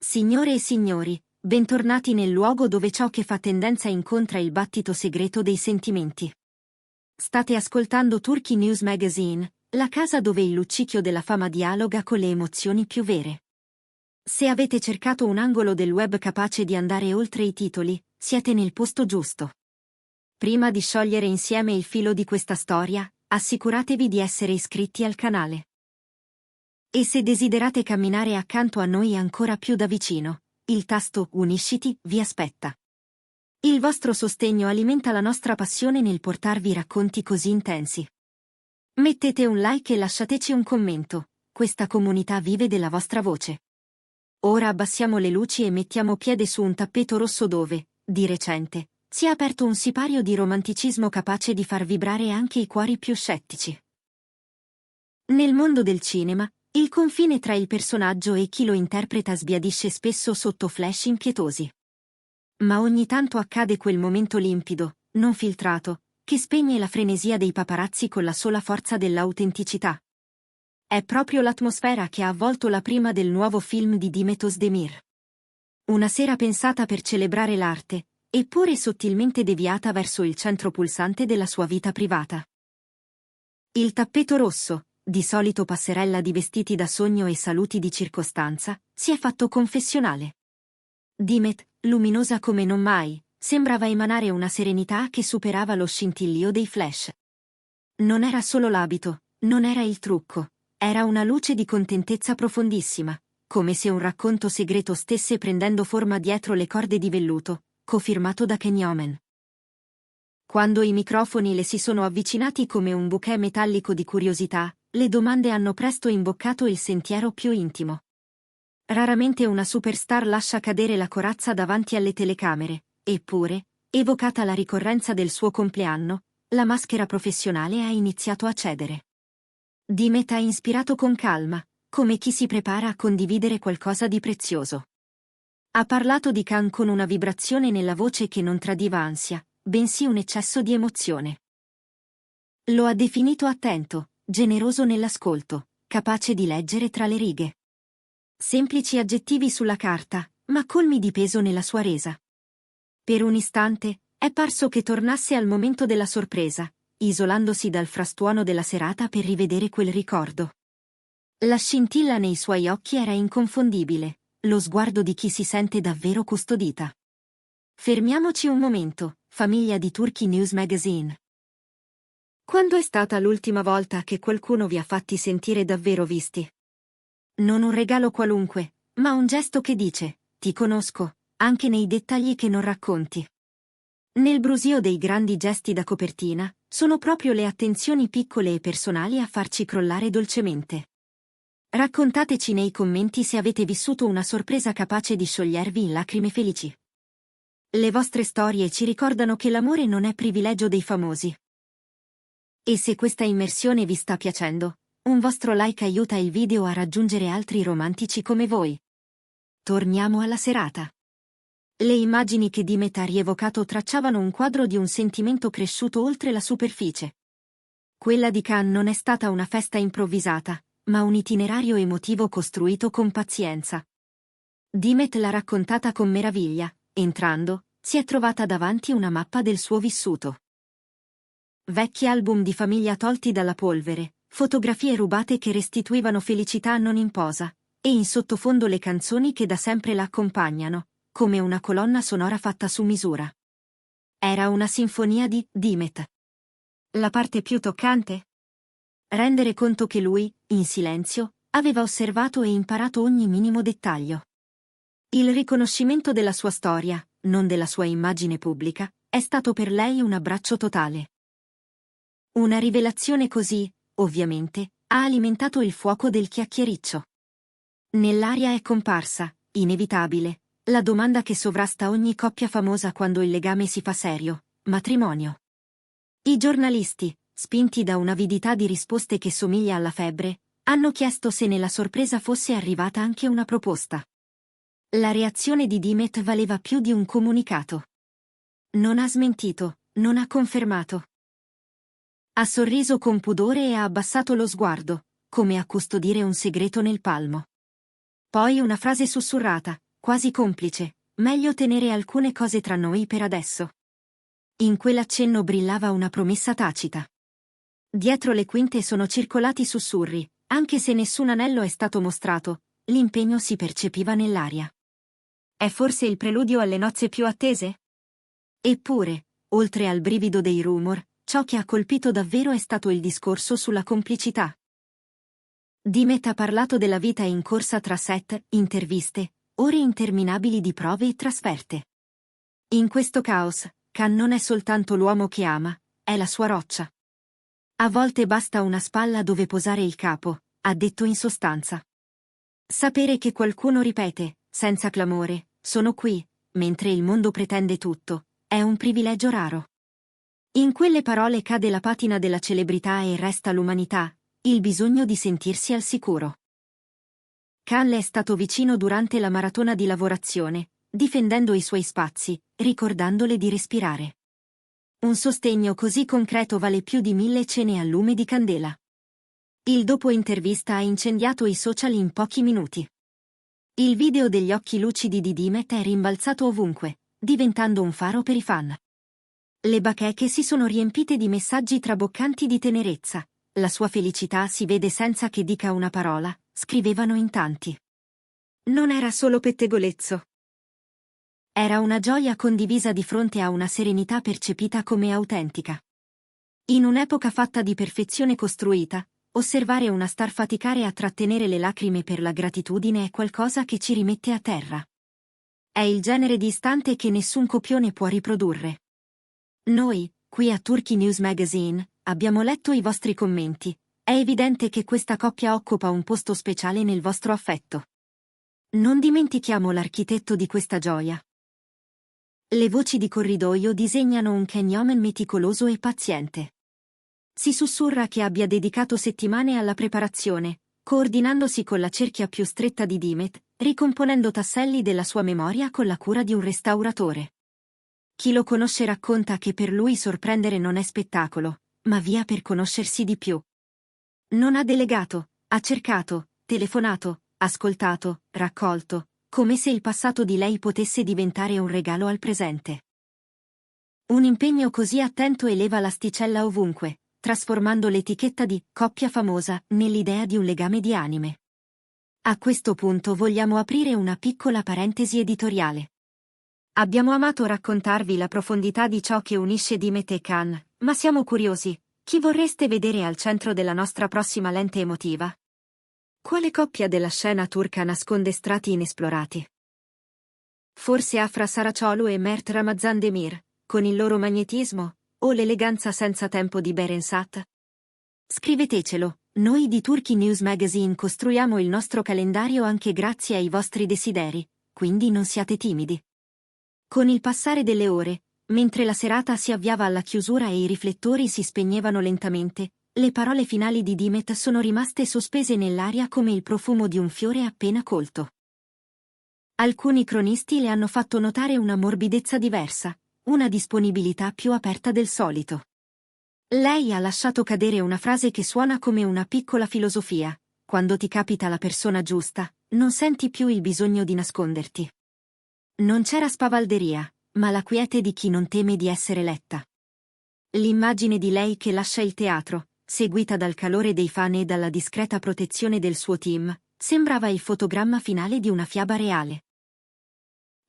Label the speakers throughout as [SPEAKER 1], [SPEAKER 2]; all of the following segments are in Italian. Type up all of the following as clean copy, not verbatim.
[SPEAKER 1] Signore e signori, bentornati nel luogo dove ciò che fa tendenza incontra il battito segreto dei sentimenti. State ascoltando Turkey News Magazine, la casa dove il luccichio della fama dialoga con le emozioni più vere. Se avete cercato un angolo del web capace di andare oltre i titoli, siete nel posto giusto. Prima di sciogliere insieme il filo di questa storia, assicuratevi di essere iscritti al canale. E se desiderate camminare accanto a noi ancora più da vicino, il tasto Unisciti vi aspetta. Il vostro sostegno alimenta la nostra passione nel portarvi racconti così intensi. Mettete un like e lasciateci un commento, questa comunità vive della vostra voce. Ora abbassiamo le luci e mettiamo piede su un tappeto rosso dove, di recente, si è aperto un sipario di romanticismo capace di far vibrare anche i cuori più scettici. Nel mondo del cinema, il confine tra il personaggio e chi lo interpreta sbiadisce spesso sotto flash impietosi. Ma ogni tanto accade quel momento limpido, non filtrato, che spegne la frenesia dei paparazzi con la sola forza dell'autenticità. È proprio l'atmosfera che ha avvolto la prima del nuovo film di Demet Özdemir. Una sera pensata per celebrare l'arte, eppure sottilmente deviata verso il centro pulsante della sua vita privata. Il tappeto rosso, di solito passerella di vestiti da sogno e saluti di circostanza, si è fatto confessionale. Demet, luminosa come non mai, sembrava emanare una serenità che superava lo scintillio dei flash. Non era solo l'abito, non era il trucco, era una luce di contentezza profondissima, come se un racconto segreto stesse prendendo forma dietro le corde di velluto, cofirmato da Ken Omen. Quando i microfoni le si sono avvicinati come un bouquet metallico di curiosità, le domande hanno presto imboccato il sentiero più intimo. Raramente una superstar lascia cadere la corazza davanti alle telecamere, eppure, evocata la ricorrenza del suo compleanno, la maschera professionale ha iniziato a cedere. Demet ha ispirato con calma, come chi si prepara a condividere qualcosa di prezioso. Ha parlato di Khan con una vibrazione nella voce che non tradiva ansia, bensì un eccesso di emozione. Lo ha definito attento, generoso nell'ascolto, capace di leggere tra le righe. Semplici aggettivi sulla carta, ma colmi di peso nella sua resa. Per un istante, è parso che tornasse al momento della sorpresa, isolandosi dal frastuono della serata per rivedere quel ricordo. La scintilla nei suoi occhi era inconfondibile, lo sguardo di chi si sente davvero custodita. Fermiamoci un momento, famiglia di Turkey News Magazine. Quando è stata l'ultima volta che qualcuno vi ha fatti sentire davvero visti? Non un regalo qualunque, ma un gesto che dice, ti conosco, anche nei dettagli che non racconti. Nel brusio dei grandi gesti da copertina, sono proprio le attenzioni piccole e personali a farci crollare dolcemente. Raccontateci nei commenti se avete vissuto una sorpresa capace di sciogliervi in lacrime felici. Le vostre storie ci ricordano che l'amore non è privilegio dei famosi. E se questa immersione vi sta piacendo, un vostro like aiuta il video a raggiungere altri romantici come voi. Torniamo alla serata. Le immagini che Demet ha rievocato tracciavano un quadro di un sentimento cresciuto oltre la superficie. Quella di Khan non è stata una festa improvvisata, ma un itinerario emotivo costruito con pazienza. Demet l'ha raccontata con meraviglia, entrando, si è trovata davanti una mappa del suo vissuto. Vecchi album di famiglia tolti dalla polvere, fotografie rubate che restituivano felicità non in posa, e in sottofondo le canzoni che da sempre la accompagnano, come una colonna sonora fatta su misura. Era una sinfonia di Demet. La parte più toccante? Rendere conto che lui, in silenzio, aveva osservato e imparato ogni minimo dettaglio. Il riconoscimento della sua storia, non della sua immagine pubblica, è stato per lei un abbraccio totale. Una rivelazione così, ovviamente, ha alimentato il fuoco del chiacchiericcio. Nell'aria è comparsa, inevitabile, la domanda che sovrasta ogni coppia famosa quando il legame si fa serio: matrimonio. I giornalisti, spinti da un'avidità di risposte che somiglia alla febbre, hanno chiesto se nella sorpresa fosse arrivata anche una proposta. La reazione di Demet valeva più di un comunicato. Non ha smentito, non ha confermato. Ha sorriso con pudore e ha abbassato lo sguardo, come a custodire un segreto nel palmo. Poi una frase sussurrata, quasi complice, meglio tenere alcune cose tra noi per adesso. In quell'accenno brillava una promessa tacita. Dietro le quinte sono circolati sussurri, anche se nessun anello è stato mostrato, l'impegno si percepiva nell'aria. È forse il preludio alle nozze più attese? Eppure, oltre al brivido dei rumor, ciò che ha colpito davvero è stato il discorso sulla complicità. Dimet ha parlato della vita in corsa tra set, interviste, ore interminabili di prove e trasferte. In questo caos, Khan non è soltanto l'uomo che ama, è la sua roccia. A volte basta una spalla dove posare il capo, ha detto in sostanza. Sapere che qualcuno ripete, senza clamore, sono qui, mentre il mondo pretende tutto, è un privilegio raro. In quelle parole cade la patina della celebrità e resta l'umanità, il bisogno di sentirsi al sicuro. Khan le è stato vicino durante la maratona di lavorazione, difendendo i suoi spazi, ricordandole di respirare. Un sostegno così concreto vale più di 1000 cene a lume di candela. Il dopo intervista ha incendiato i social in pochi minuti. Il video degli occhi lucidi di Dimet è rimbalzato ovunque, diventando un faro per i fan. Le bacheche si sono riempite di messaggi traboccanti di tenerezza. La sua felicità si vede senza che dica una parola, scrivevano in tanti. Non era solo pettegolezzo. Era una gioia condivisa di fronte a una serenità percepita come autentica. In un'epoca fatta di perfezione costruita, osservare una star faticare a trattenere le lacrime per la gratitudine è qualcosa che ci rimette a terra. È il genere di istante che nessun copione può riprodurre. Noi, qui a Turkey News Magazine, abbiamo letto i vostri commenti. È evidente che questa coppia occupa un posto speciale nel vostro affetto. Non dimentichiamo l'architetto di questa gioia. Le voci di corridoio disegnano un Kenyoman meticoloso e paziente. Si sussurra che abbia dedicato settimane alla preparazione, coordinandosi con la cerchia più stretta di Dimet, ricomponendo tasselli della sua memoria con la cura di un restauratore. Chi lo conosce racconta che per lui sorprendere non è spettacolo, ma via per conoscersi di più. Non ha delegato, ha cercato, telefonato, ascoltato, raccolto, come se il passato di lei potesse diventare un regalo al presente. Un impegno così attento eleva l'asticella ovunque, trasformando l'etichetta di coppia famosa nell'idea di un legame di anime. A questo punto vogliamo aprire una piccola parentesi editoriale. Abbiamo amato raccontarvi la profondità di ciò che unisce Dimet e Khan, ma siamo curiosi, chi vorreste vedere al centro della nostra prossima lente emotiva? Quale coppia della scena turca nasconde strati inesplorati? Forse Afra Saracioglu e Mert Ramazan Demir, con il loro magnetismo, o l'eleganza senza tempo di Behrensat? Scrivetecelo, noi di Turkey News Magazine costruiamo il nostro calendario anche grazie ai vostri desideri, quindi non siate timidi. Con il passare delle ore, mentre la serata si avviava alla chiusura e i riflettori si spegnevano lentamente, le parole finali di Dimet sono rimaste sospese nell'aria come il profumo di un fiore appena colto. Alcuni cronisti le hanno fatto notare una morbidezza diversa, una disponibilità più aperta del solito. Lei ha lasciato cadere una frase che suona come una piccola filosofia: quando ti capita la persona giusta, non senti più il bisogno di nasconderti. Non c'era spavalderia, ma la quiete di chi non teme di essere letta. L'immagine di lei che lascia il teatro, seguita dal calore dei fan e dalla discreta protezione del suo team, sembrava il fotogramma finale di una fiaba reale.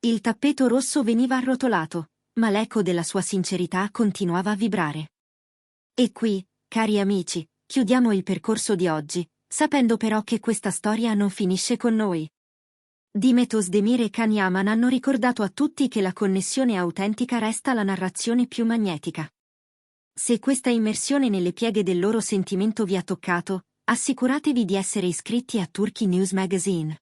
[SPEAKER 1] Il tappeto rosso veniva arrotolato, ma l'eco della sua sincerità continuava a vibrare. E qui, cari amici, chiudiamo il percorso di oggi, sapendo però che questa storia non finisce con noi. Dimet Özdemir e Can Yaman hanno ricordato a tutti che la connessione autentica resta la narrazione più magnetica. Se questa immersione nelle pieghe del loro sentimento vi ha toccato, assicuratevi di essere iscritti a Turkey News Magazine.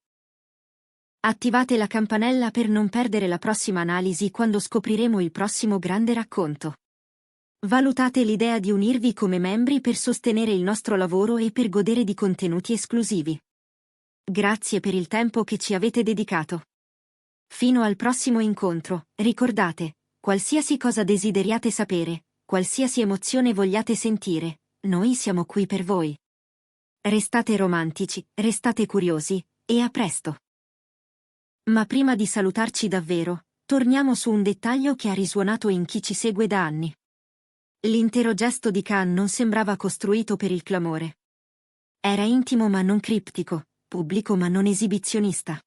[SPEAKER 1] Attivate la campanella per non perdere la prossima analisi quando scopriremo il prossimo grande racconto. Valutate l'idea di unirvi come membri per sostenere il nostro lavoro e per godere di contenuti esclusivi. Grazie per il tempo che ci avete dedicato. Fino al prossimo incontro, ricordate, qualsiasi cosa desideriate sapere, qualsiasi emozione vogliate sentire, noi siamo qui per voi. Restate romantici, restate curiosi, e a presto. Ma prima di salutarci davvero, torniamo su un dettaglio che ha risuonato in chi ci segue da anni. L'intero gesto di Khan non sembrava costruito per il clamore. Era intimo ma non criptico, pubblico ma non esibizionista.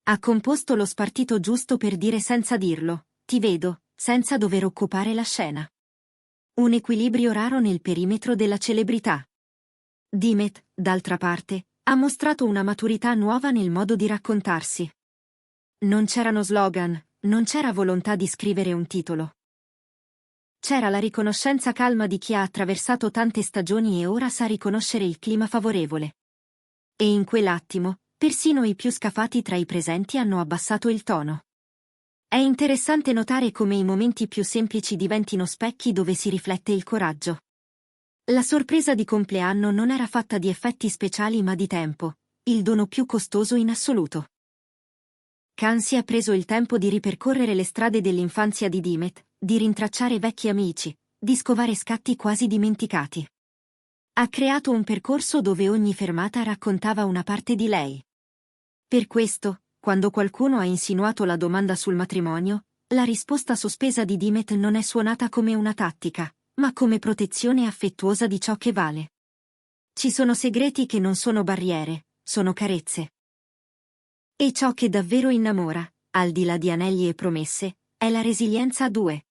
[SPEAKER 1] Ha composto lo spartito giusto per dire senza dirlo, ti vedo, senza dover occupare la scena. Un equilibrio raro nel perimetro della celebrità. Dimet, d'altra parte, ha mostrato una maturità nuova nel modo di raccontarsi. Non c'erano slogan, non c'era volontà di scrivere un titolo. C'era la riconoscenza calma di chi ha attraversato tante stagioni e ora sa riconoscere il clima favorevole. E in quell'attimo, persino i più scafati tra i presenti hanno abbassato il tono. È interessante notare come i momenti più semplici diventino specchi dove si riflette il coraggio. La sorpresa di compleanno non era fatta di effetti speciali ma di tempo, il dono più costoso in assoluto. Khan si è preso il tempo di ripercorrere le strade dell'infanzia di Dimet, di rintracciare vecchi amici, di scovare scatti quasi dimenticati. Ha creato un percorso dove ogni fermata raccontava una parte di lei. Per questo, quando qualcuno ha insinuato la domanda sul matrimonio, la risposta sospesa di Dimet non è suonata come una tattica, ma come protezione affettuosa di ciò che vale. Ci sono segreti che non sono barriere, sono carezze. E ciò che davvero innamora, al di là di anelli e promesse, è la resilienza a due.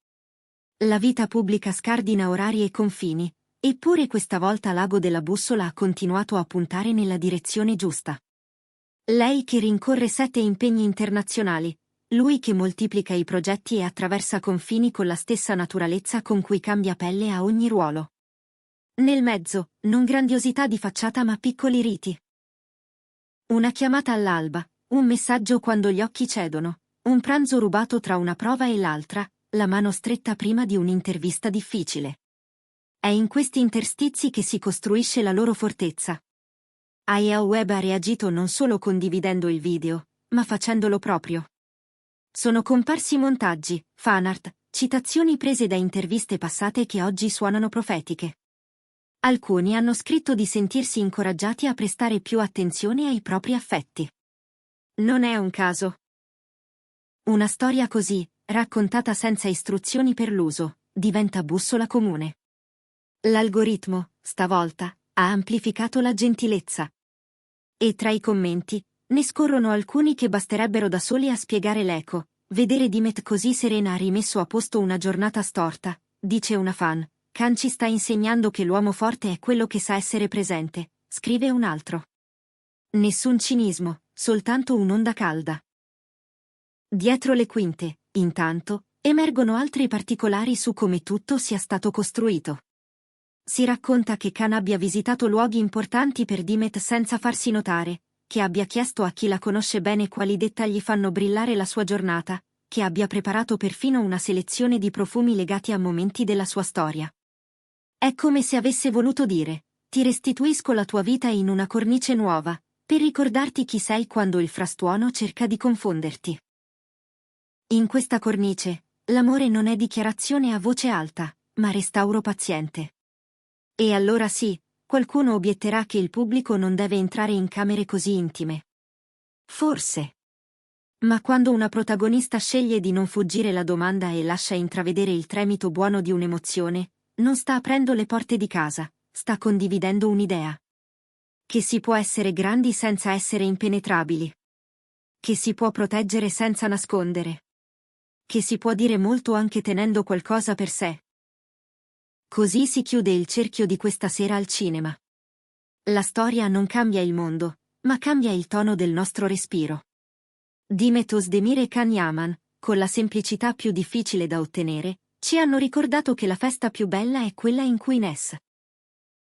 [SPEAKER 1] La vita pubblica scardina orari e confini, eppure questa volta l'ago della bussola ha continuato a puntare nella direzione giusta. Lei che rincorre 7 impegni internazionali, lui che moltiplica i progetti e attraversa confini con la stessa naturalezza con cui cambia pelle a ogni ruolo. Nel mezzo, non grandiosità di facciata ma piccoli riti. Una chiamata all'alba, un messaggio quando gli occhi cedono, un pranzo rubato tra una prova e l'altra, la mano stretta prima di un'intervista difficile. È in questi interstizi che si costruisce la loro fortezza. Aiel Webb ha reagito non solo condividendo il video, ma facendolo proprio. Sono comparsi montaggi, fanart, citazioni prese da interviste passate che oggi suonano profetiche. Alcuni hanno scritto di sentirsi incoraggiati a prestare più attenzione ai propri affetti. Non è un caso. Una storia così, raccontata senza istruzioni per l'uso, diventa bussola comune. L'algoritmo, stavolta, ha amplificato la gentilezza. E tra i commenti, ne scorrono alcuni che basterebbero da soli a spiegare l'eco. Vedere Dimet così serena ha rimesso a posto una giornata storta, dice una fan. Khan ci sta insegnando che l'uomo forte è quello che sa essere presente, scrive un altro. Nessun cinismo, soltanto un'onda calda. Dietro le quinte, intanto, emergono altri particolari su come tutto sia stato costruito. Si racconta che Khan abbia visitato luoghi importanti per Dimet senza farsi notare, che abbia chiesto a chi la conosce bene quali dettagli fanno brillare la sua giornata, che abbia preparato perfino una selezione di profumi legati a momenti della sua storia. È come se avesse voluto dire, ti restituisco la tua vita in una cornice nuova, per ricordarti chi sei quando il frastuono cerca di confonderti. In questa cornice, l'amore non è dichiarazione a voce alta, ma restauro paziente. E allora sì, qualcuno obietterà che il pubblico non deve entrare in camere così intime. Forse. Ma quando una protagonista sceglie di non fuggire la domanda e lascia intravedere il tremito buono di un'emozione, non sta aprendo le porte di casa, sta condividendo un'idea. Che si può essere grandi senza essere impenetrabili. Che si può proteggere senza nascondere. Che si può dire molto anche tenendo qualcosa per sé. Così si chiude il cerchio di questa sera al cinema. La storia non cambia il mondo, ma cambia il tono del nostro respiro. Dimet Özdemir e Can Yaman, con la semplicità più difficile da ottenere, ci hanno ricordato che la festa più bella è quella in cui Ness